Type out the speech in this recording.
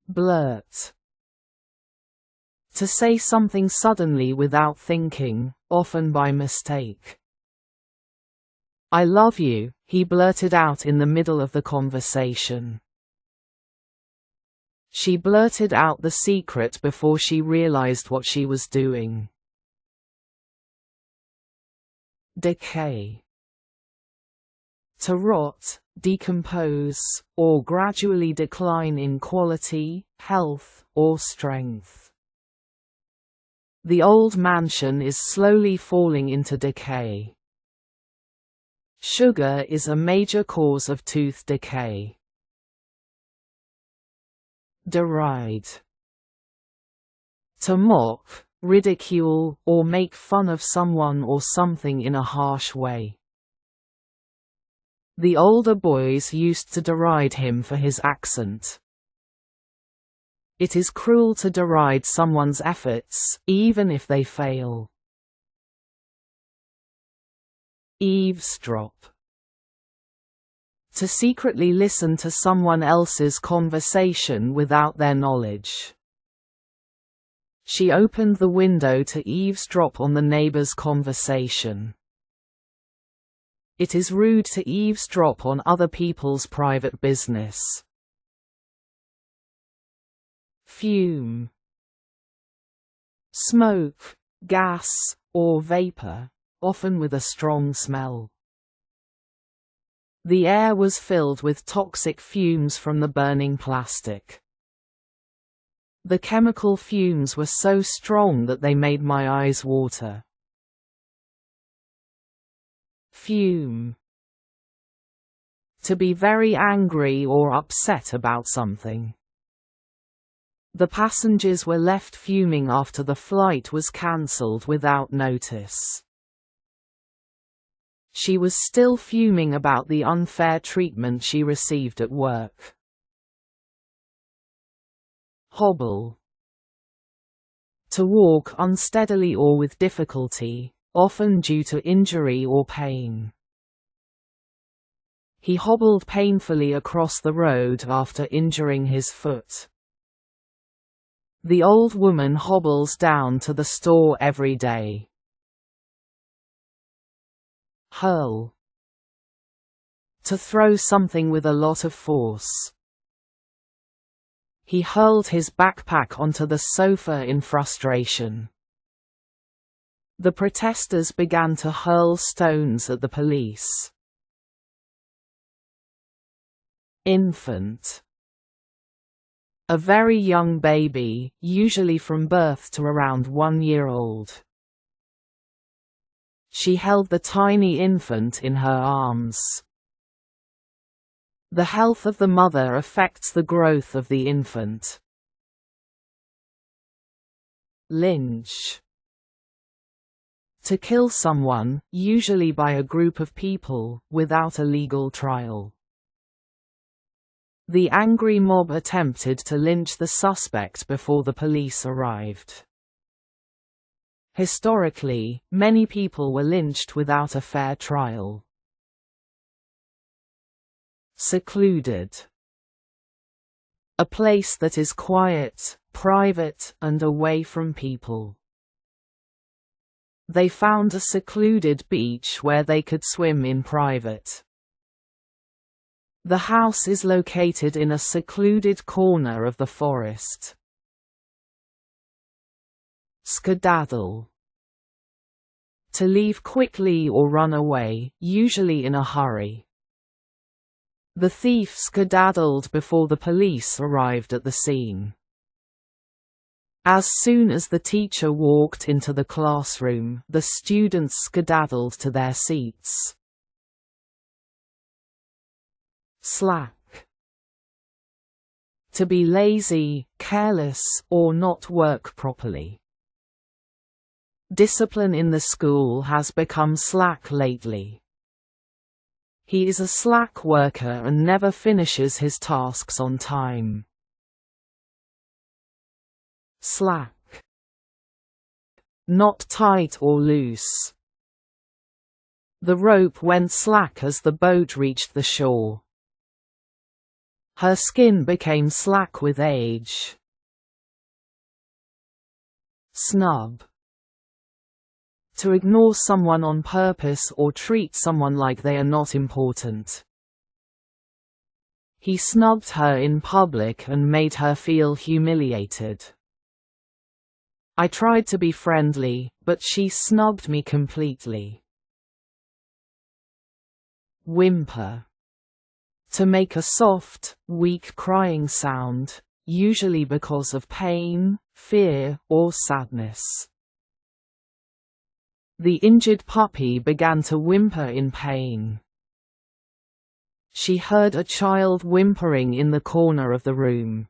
Blurt. To say something suddenly without thinking, often by mistake. "I love you," he blurted out in the middle of the conversation. She blurted out the secret before she realized what she was doing. Decay. To rot, decompose, or gradually decline in quality, health, or strength. The old mansion is slowly falling into decay. Sugar is a major cause of tooth decay. Deride. To mock, ridicule, or make fun of someone or something in a harsh way. The older boys used to deride him for his accent. It is cruel to deride someone's efforts, even if they fail. Eavesdrop. To secretly listen to someone else's conversation without their knowledge. She opened the window to eavesdrop on the neighbor's conversation. It is rude to eavesdrop on other people's private business. Fume. Smoke, gas, or vapor, often with a strong smell. The air was filled with toxic fumes from the burning plastic. The chemical fumes were so strong that they made my eyes water. Fume. To be very angry or upset about something. The passengers were left fuming after the flight was cancelled without notice. She was still fuming about the unfair treatment she received at work. Hobble. To walk unsteadily or with difficulty, often due to injury or pain. He hobbled painfully across the road after injuring his foot. The old woman hobbles down to the store every day. Hurl. To throw something with a lot of force. He hurled his backpack onto the sofa in frustration. The protesters began to hurl stones at the police. Infant. A very young baby, usually from birth to around 1 year old. She held the tiny infant in her arms. The health of the mother affects the growth of the infant. Lynch. To kill someone, usually by a group of people, without a legal trial. The angry mob attempted to lynch the suspect before the police arrived. Historically, many people were lynched without a fair trial. Secluded. A place that is quiet, private, and away from people. They found a secluded beach where they could swim in private. The house is located in a secluded corner of the forest. Skedaddle. To leave quickly or run away, usually in a hurry. The thief skedaddled before the police arrived at the scene. As soon as the teacher walked into the classroom, the students skedaddled to their seats. Slack. To be lazy, careless, or not work properly. Discipline in the school has become slack lately. He is a slack worker and never finishes his tasks on time. Slack. Not tight or loose. The rope went slack as the boat reached the shore. Her skin became slack with age. Snub. To ignore someone on purpose or treat someone like they are not important. He snubbed her in public and made her feel humiliated. I tried to be friendly, but she snubbed me completely. Whimper. To make a soft, weak crying sound, usually because of pain, fear, or sadness. The injured puppy began to whimper in pain. She heard a child whimpering in the corner of the room.